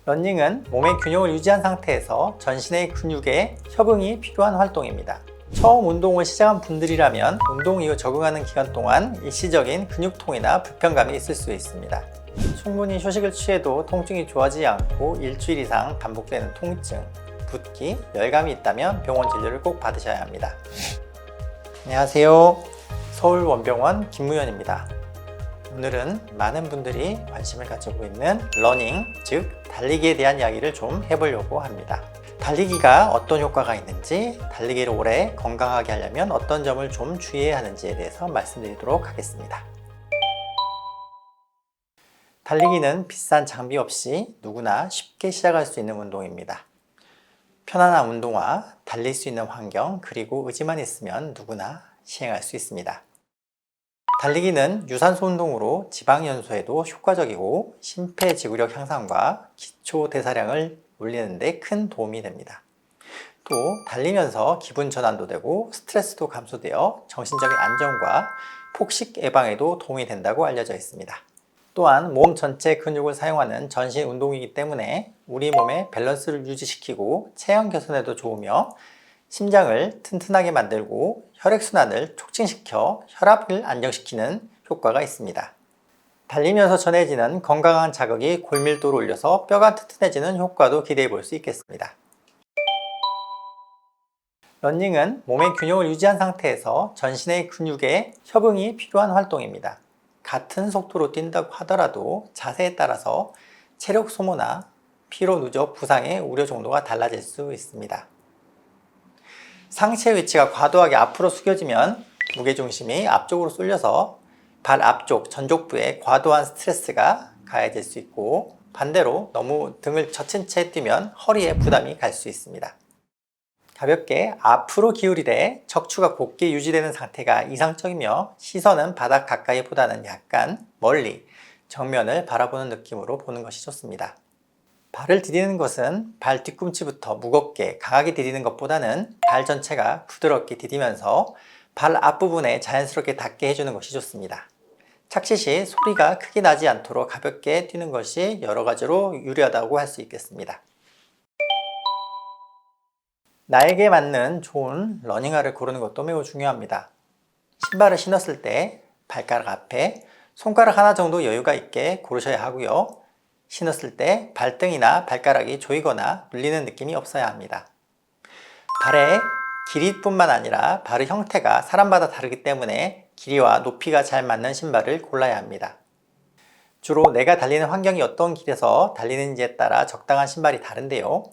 러닝은 몸의 균형을 유지한 상태에서 전신의 근육에 협응이 필요한 활동입니다. 처음 운동을 시작한 분들이라면 운동 이후 적응하는 기간 동안 일시적인 근육통이나 불편감이 있을 수 있습니다. 충분히 휴식을 취해도 통증이 좋아지지 않고 일주일 이상 반복되는 통증, 붓기, 열감이 있다면 병원 진료를 꼭 받으셔야 합니다. 안녕하세요. 서울원병원 김무현입니다. 오늘은 많은 분들이 관심을 가지고 있는 러닝, 즉 달리기에 대한 이야기를 좀 해보려고 합니다. 달리기가 어떤 효과가 있는지, 달리기를 오래 건강하게 하려면 어떤 점을 좀 주의해야 하는지에 대해서 말씀드리도록 하겠습니다. 달리기는 비싼 장비 없이 누구나 쉽게 시작할 수 있는 운동입니다. 편안한 운동화, 달릴 수 있는 환경, 그리고 의지만 있으면 누구나 시행할 수 있습니다. 달리기는 유산소 운동으로 지방 연소에도 효과적이고 심폐지구력 향상과 기초 대사량을 올리는 데 큰 도움이 됩니다. 또 달리면서 기분 전환도 되고 스트레스도 감소되어 정신적인 안정과 폭식 예방에도 도움이 된다고 알려져 있습니다. 또한 몸 전체 근육을 사용하는 전신 운동이기 때문에 우리 몸의 밸런스를 유지시키고 체형 개선에도 좋으며 심장을 튼튼하게 만들고 혈액순환을 촉진시켜 혈압을 안정시키는 효과가 있습니다. 달리면서 전해지는 건강한 자극이 골밀도를 올려서 뼈가 튼튼해지는 효과도 기대해 볼 수 있겠습니다. 러닝은 몸의 균형을 유지한 상태에서 전신의 근육에 협응이 필요한 활동입니다. 같은 속도로 뛴다고 하더라도 자세에 따라서 체력 소모나 피로 누적, 부상의 우려 정도가 달라질 수 있습니다. 상체의 위치가 과도하게 앞으로 숙여지면 무게중심이 앞쪽으로 쏠려서 발 앞쪽, 전족부에 과도한 스트레스가 가해질 수 있고, 반대로 너무 등을 젖힌 채 뛰면 허리에 부담이 갈 수 있습니다. 가볍게 앞으로 기울이되 척추가 곧게 유지되는 상태가 이상적이며 시선은 바닥 가까이보다는 약간 멀리 정면을 바라보는 느낌으로 보는 것이 좋습니다. 발을 디디는 것은 발 뒤꿈치부터 무겁게 강하게 디디는 것보다는 발 전체가 부드럽게 디디면서 발 앞부분에 자연스럽게 닿게 해주는 것이 좋습니다. 착지 시 소리가 크게 나지 않도록 가볍게 뛰는 것이 여러 가지로 유리하다고 할 수 있겠습니다. 나에게 맞는 좋은 러닝화를 고르는 것도 매우 중요합니다. 신발을 신었을 때 발가락 앞에 손가락 하나 정도 여유가 있게 고르셔야 하고요. 신었을 때 발등이나 발가락이 조이거나 눌리는 느낌이 없어야 합니다. 발의 길이뿐만 아니라 발의 형태가 사람마다 다르기 때문에 길이와 높이가 잘 맞는 신발을 골라야 합니다. 주로 내가 달리는 환경이 어떤 길에서 달리는지에 따라 적당한 신발이 다른데요.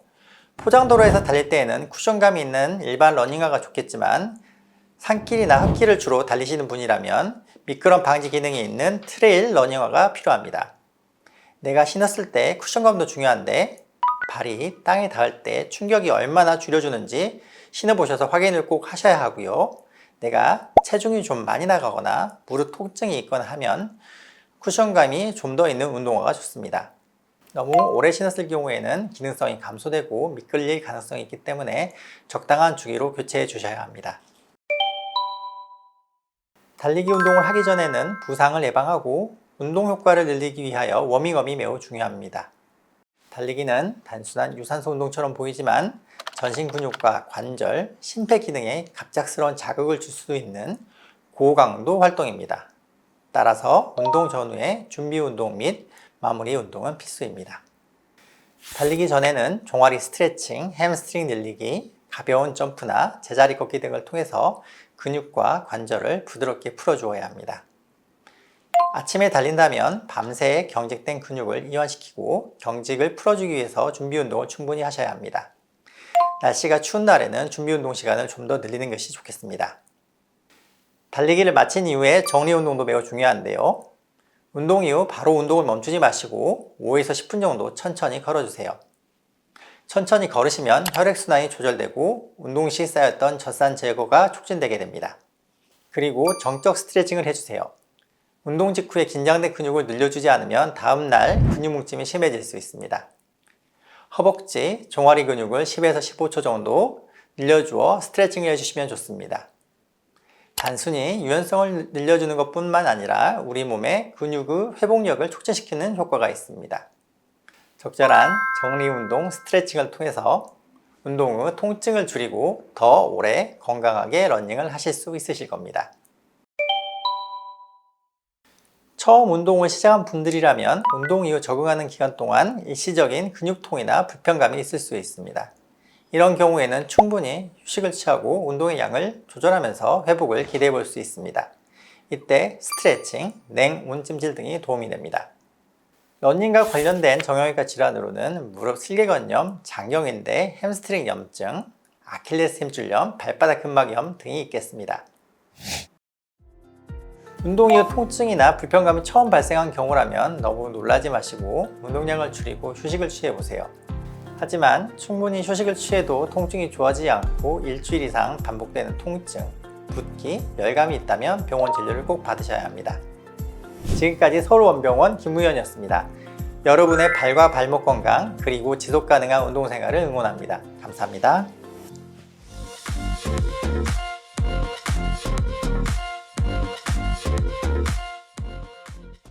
포장도로에서 달릴 때에는 쿠션감이 있는 일반 러닝화가 좋겠지만 산길이나 흙길을 주로 달리시는 분이라면 미끄럼 방지 기능이 있는 트레일 러닝화가 필요합니다. 내가 신었을 때 쿠션감도 중요한데 발이 땅에 닿을 때 충격이 얼마나 줄여주는지 신어보셔서 확인을 꼭 하셔야 하고요. 내가 체중이 좀 많이 나가거나 무릎 통증이 있거나 하면 쿠션감이 좀 더 있는 운동화가 좋습니다. 너무 오래 신었을 경우에는 기능성이 감소되고 미끌릴 가능성이 있기 때문에 적당한 주기로 교체해 주셔야 합니다. 달리기 운동을 하기 전에는 부상을 예방하고 운동 효과를 늘리기 위하여 워밍업이 매우 중요합니다. 달리기는 단순한 유산소 운동처럼 보이지만 전신 근육과 관절, 심폐 기능에 갑작스러운 자극을 줄 수 있는 고강도 활동입니다. 따라서 운동 전후에 준비 운동 및 마무리 운동은 필수입니다. 달리기 전에는 종아리 스트레칭, 햄스트링 늘리기, 가벼운 점프나 제자리 걷기 등을 통해서 근육과 관절을 부드럽게 풀어주어야 합니다. 아침에 달린다면 밤새 경직된 근육을 이완시키고 경직을 풀어주기 위해서 준비 운동을 충분히 하셔야 합니다. 날씨가 추운 날에는 준비 운동 시간을 좀 더 늘리는 것이 좋겠습니다. 달리기를 마친 이후에 정리 운동도 매우 중요한데요. 운동 이후 바로 운동을 멈추지 마시고 5에서 10분 정도 천천히 걸어주세요. 천천히 걸으시면 혈액순환이 조절되고 운동 시 쌓였던 젖산 제거가 촉진되게 됩니다. 그리고 정적 스트레칭을 해주세요. 운동 직후에 긴장된 근육을 늘려주지 않으면 다음날 근육 뭉침이 심해질 수 있습니다. 허벅지, 종아리 근육을 10에서 15초 정도 늘려주어 스트레칭을 해주시면 좋습니다. 단순히 유연성을 늘려주는 것뿐만 아니라 우리 몸의 근육의 회복력을 촉진시키는 효과가 있습니다. 적절한 정리 운동, 스트레칭을 통해서 운동 후 통증을 줄이고 더 오래 건강하게 러닝을 하실 수 있으실 겁니다. 처음 운동을 시작한 분들이라면 운동 이후 적응하는 기간 동안 일시적인 근육통이나 불편감이 있을 수 있습니다. 이런 경우에는 충분히 휴식을 취하고 운동의 양을 조절하면서 회복을 기대해 볼 수 있습니다. 이때 스트레칭, 냉온찜질 등이 도움이 됩니다. 러닝과 관련된 정형외과 질환으로는 무릎 슬개건염, 장경인대, 햄스트링 염증, 아킬레스 힘줄염, 발바닥 근막염 등이 있겠습니다. 운동 이후 통증이나 불편감이 처음 발생한 경우라면 너무 놀라지 마시고 운동량을 줄이고 휴식을 취해보세요. 하지만 충분히 휴식을 취해도 통증이 좋아지지 않고 일주일 이상 반복되는 통증, 붓기, 열감이 있다면 병원 진료를 꼭 받으셔야 합니다. 지금까지 서울원병원 김우현이었습니다. 여러분의 발과 발목 건강 그리고 지속가능한 운동생활을 응원합니다. 감사합니다.